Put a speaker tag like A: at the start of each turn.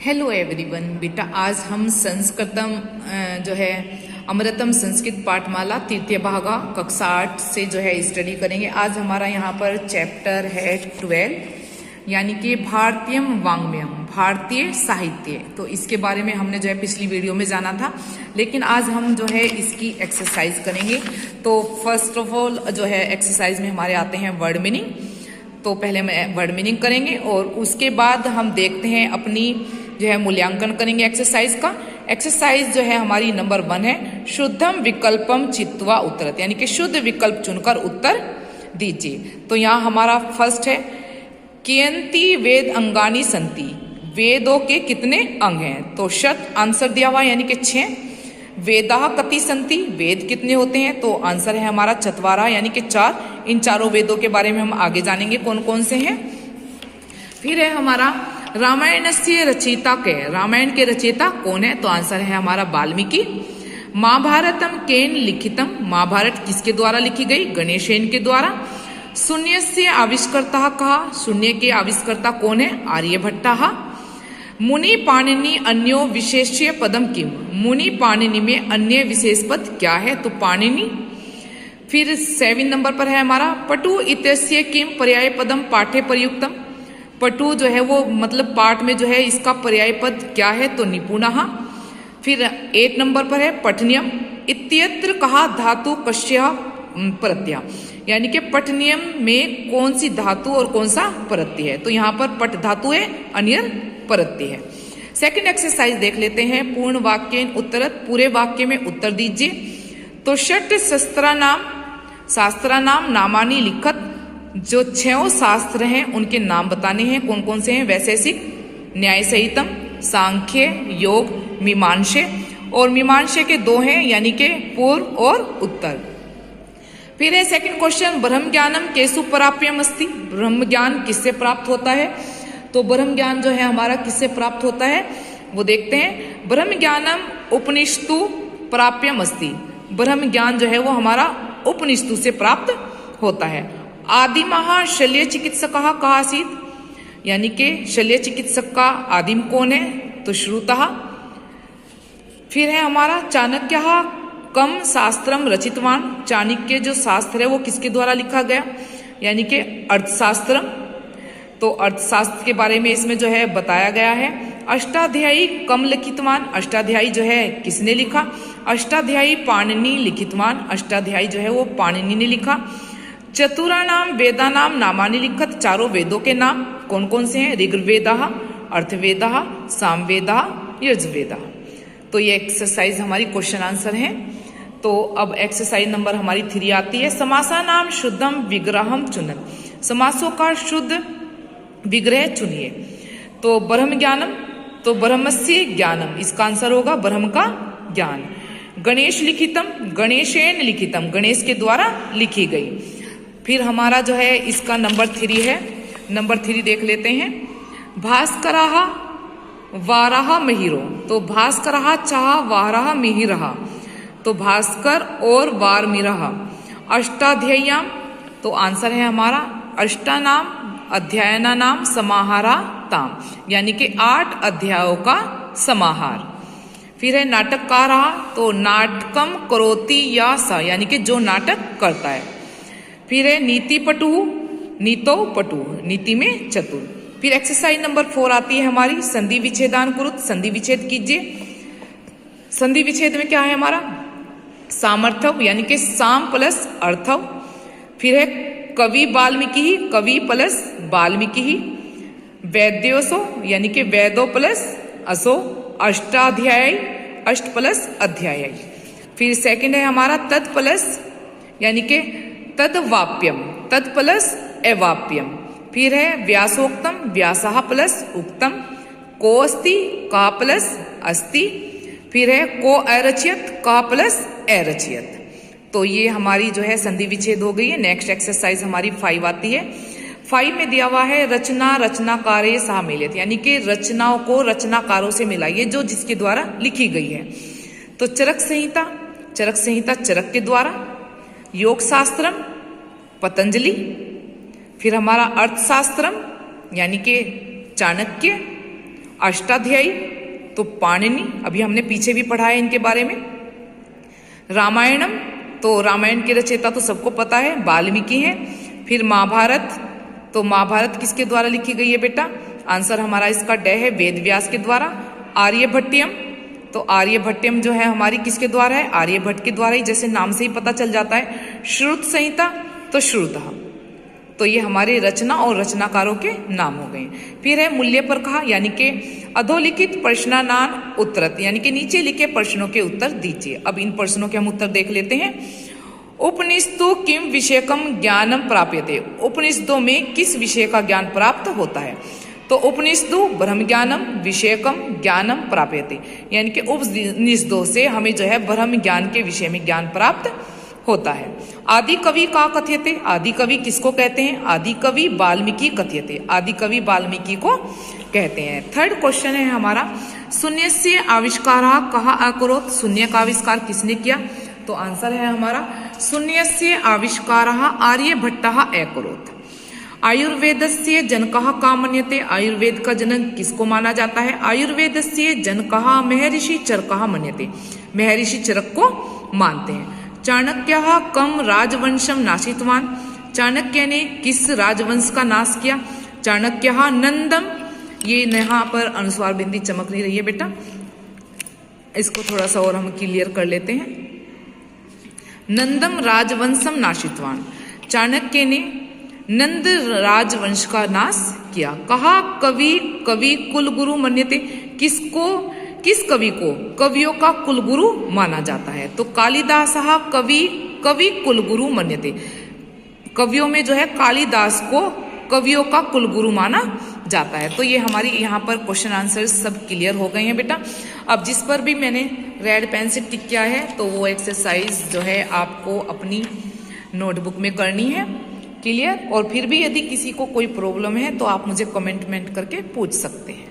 A: Hello everyone. बेटा आज हम संस्कृतम जो है अमृतम संस्कृत पाठमाला तृतीय भागा कक्षा 8 से जो है स्टडी करेंगे। आज हमारा यहाँ पर चैप्टर है 12 यानी कि भारतीय वाङ्मयम, भारतीय साहित्य। तो इसके बारे में हमने जो है पिछली वीडियो में जाना था, लेकिन आज हम जो है इसकी एक्सरसाइज करेंगे। तो फर्स्ट ऑफ ऑल जो है एक्सरसाइज में हमारे आते हैं वर्ड मीनिंग। तो पहले हम वर्ड मीनिंग करेंगे और उसके बाद हम देखते हैं अपनी जो है मूल्यांकन करेंगे एक्सरसाइज का। एक्सरसाइज जो है हमारी नंबर 1 है शुद्धम विकल्पम चित्वा उत्तरत, यानी कि शुद्ध विकल्प चुनकर उत्तर दीजिए। तो यहाँ हमारा फर्स्ट है कियंती वेद अंगानी संति, वेदों के कितने अंग हैं? तो शत आंसर दिया हुआ यानी कि 6। वेदाः कति संति, वेद कितने होते हैं? तो आंसर है हमारा चत्वारः यानी कि 4। इन चारों वेदों के बारे में हम आगे जानेंगे कौन कौन से हैं। फिर है हमारा रामायणस्य रचयिता के, रामायण के रचयिता कौन है? तो आंसर है हमारा वाल्मीकि। महाभारतम केन लिखितम, महाभारत किसके द्वारा लिखी गई? गणेशेन के द्वारा। शून्यस्य आविष्कर्ता कहा, शून्य के आविष्कर्ता कौन है? आर्यभट्टः। मुनि पाणिनि अन्यो विशेष्य पदम किम, मुनि पाणिनि में अन्य विशेष पद क्या है? तो पाणिनि। फिर 7 नंबर पर है हमारा पटु इत्यस्य किम पर्याय पदम पाठे प्रयुक्तम, पटु जो है वो मतलब पाठ में जो है इसका पर्याय पद क्या है? तो निपुणः। फिर 8 नंबर पर है पठनियम इत्यत्र कहा धातु कस्य प्रत्यय, यानी कि पठनियम में कौन सी धातु और कौन सा प्रत्यय है? तो यहाँ पर पट धातु है, अन्यर प्रत्यय है। सेकंड एक्सरसाइज देख लेते हैं पूर्ण वाक्य उत्तरत, पूरे वाक्य में उत्तर दीजिए। तो षट शास्त्रा नाम नामानी लिखत, जो 6 शास्त्र हैं उनके नाम बताने हैं। कौन कौन से हैं? वैशेषिक, न्याय संहितम, सांख्य, योग, मीमांसे। और मीमांसे के 2 हैं यानी कि पूर्व और उत्तर। फिर है सेकंड क्वेश्चन ब्रह्म ज्ञानम केसु प्राप्यम अस्ति, ब्रह्म ज्ञान किससे प्राप्त होता है? तो ब्रह्म ज्ञान जो है हमारा किससे प्राप्त होता है वो देखते हैं। ब्रह्म ज्ञानम उपनिषदु प्राप्यम अस्ति, ब्रह्म ज्ञान जो है वो हमारा उपनिषदु से प्राप्त होता है। आदिमः शल्य चिकित्सक कहा आसीत्, यानी कि शल्य चिकित्सक का आदिम कौन है? तो श्रुतः। फिर है हमारा चाणक्य कम शास्त्रम रचितवान, चाणक्य जो शास्त्र है वो किसके द्वारा लिखा गया? यानी कि अर्थशास्त्रम। तो अर्थशास्त्र के बारे में इसमें जो है बताया गया है। अष्टाध्यायी कम लिखितवान, अष्टाध्यायी जो है किसने लिखा? अष्टाध्यायी पाणिनि लिखितवान, अष्टाध्यायी जो है वो पाणिनि ने लिखा। चतुराणाम वेदानाम नामानि लिखत, चारों वेदों के नाम कौन कौन से हैं? ऋग्वेदः, अर्थवेदः, सामवेदः, यजुर्वेदः। तो ये एक्सरसाइज हमारी क्वेश्चन आंसर है। तो अब एक्सरसाइज नंबर हमारी 3 आती है समासा नाम शुद्धम विग्रहम चुनन, समासों का शुद्ध विग्रह चुनिए। तो ब्रह्म ज्ञानम, तो ब्रह्मस्य ज्ञानम, इसका आंसर होगा ब्रह्म का ज्ञान। गणेश लिखितम, गणेशेन लिखितम, गणेश के द्वारा लिखी गई। फिर हमारा जो है इसका नंबर 3 है, नंबर 3 देख लेते हैं। भास्करः वारः मिहिरो, तो भास्करः चाह वारः मिहिरः, तो भास्कर और वार मिरः। अष्टाध्याय्याम, तो आंसर है हमारा अष्टानाम अध्यायना नाम समाहारा ताम, यानी कि 8 अध्यायों का समाहार। फिर है नाटककार, तो नाटकम करोति या स, यानी कि जो नाटक करता है। फिर है नीति पटु, नीतो पटु, नीति में चतुर। फिर एक्सरसाइज नंबर 4 आती है हमारी संधि विच्छेदान कुरुत, संधि विच्छेद कीजिए। संधि विच्छेद में क्या है हमारा? सामर्थ्यव, यानी कि साम प्लस अर्थव। फिर है कवि वाल्मीकि, कवि प्लस वाल्मीकि। वैद्योसो, यानी कि वैदो प्लस असो। अष्टाध्यायी, अष्ट प्लस अध्यायी। फिर सेकंड है हमारा तत् प्लस, यानी कि तद्वाप्यम, तत् प्लस अवाप्यम। फिर है व्यासोक्तम, व्यासः प्लस उक्तम। को अस्ति, का प्लस अस्ति। फिर है को अरचयत, का प्लस अरचयत। तो ये हमारी जो है संधि विच्छेद हो गई है। नेक्स्ट एक्सरसाइज हमारी 5 आती है। 5 में दिया हुआ है रचना रचनाकारे सह मिलित, यानी कि रचनाओं को रचनाकारों से मिलाइए जो जिसके द्वारा लिखी गई है। तो चरक संहिता, चरक संहिता चरक के द्वारा। योग शास्त्रम पतंजलि। फिर हमारा अर्थशास्त्रम यानी कि चाणक्य। अष्टाध्यायी तो पाणिनि, अभी हमने पीछे भी पढ़ा है इनके बारे में। रामायणम तो रामायण के रचयिता तो सबको पता है, वाल्मीकि हैं। फिर महाभारत तो महाभारत किसके द्वारा लिखी गई है बेटा? आंसर हमारा इसका ड है, वेद व्यास के द्वारा। आर्यभट्टियम तो आर्यभट्टियम जो है हमारी किसके द्वारा है? आर्यभट्ट के द्वारा ही, जैसे नाम से ही पता चल जाता है। श्रुत संहिता तो श्रुतः, तो ये हमारे रचना और रचनाकारों के नाम हो गए। फिर है मूल्य पर कहा, यानी कि अधोलिखित प्रश्नानान उत्तरत, यानी कि नीचे लिखे प्रश्नों के उत्तर दीजिए। अब इन प्रश्नों के हम उत्तर देख लेते हैं। उपनिषदों किम विषयकम ज्ञानम प्राप्यते, उपनिषदों में किस विषय का ज्ञान प्राप्त होता है? तो उपनिषदों ब्रह्म ज्ञानम विषयकम ज्ञानम प्राप्यते, यानी कि उपनिषदों से हमें जो है ब्रह्म ज्ञान के विषय में ज्ञान प्राप्त होता है। आदि कवि का कथ्यते, आदि कवि किसको कहते हैं? आदि कवि वाल्मीकि कथ्यते, आदि कवि वाल्मीकि को कहते हैं। थर्ड क्वेश्चन है हमारा, शून्य से आविष्कार कहा अकरोत, शून्य का आविष्कार किसने किया? तो आंसर है हमारा शून्य से आविष्कार आर्यभट्ट अकरोत। आयुर्वेदस्य जनकः का मन्यते, आयुर्वेद का जनक किसको माना जाता है? आयुर्वेदस्य जनकः महर्षि चरकः मन्यते, महर्षि चरक को मानते हैं। चाणक्यः कम राजवंशम नाशितवान, चाणक्य ने किस राजवंश का नाश किया? चाणक्यः नंदम, ये यहाँ पर अनुस्वार बिंदी चमक नहीं रही है बेटा, इसको थोड़ा सा और हम क्लियर कर लेते हैं। नंदम राजवंशम नाशितवान, चाणक्य ने नंद राजवंश का नाश किया। कहा कवि कवि कुलगुरु मन्यते, किसको, किस कवि को कवियों का कुलगुरु माना जाता है? तो कालिदास कवि कवि कुलगुरु मन्यते, कवियों में जो है कालिदास को कवियों का कुलगुरु माना जाता है। तो ये हमारी यहाँ पर क्वेश्चन आंसर सब क्लियर हो गए हैं बेटा। अब जिस पर भी मैंने रेड पेन से टिक किया है तो वो एक्सरसाइज जो है आपको अपनी नोटबुक में करनी है, क्लियर। और फिर भी यदि किसी को कोई प्रॉब्लम है तो आप मुझे कमेंट करके पूछ सकते हैं।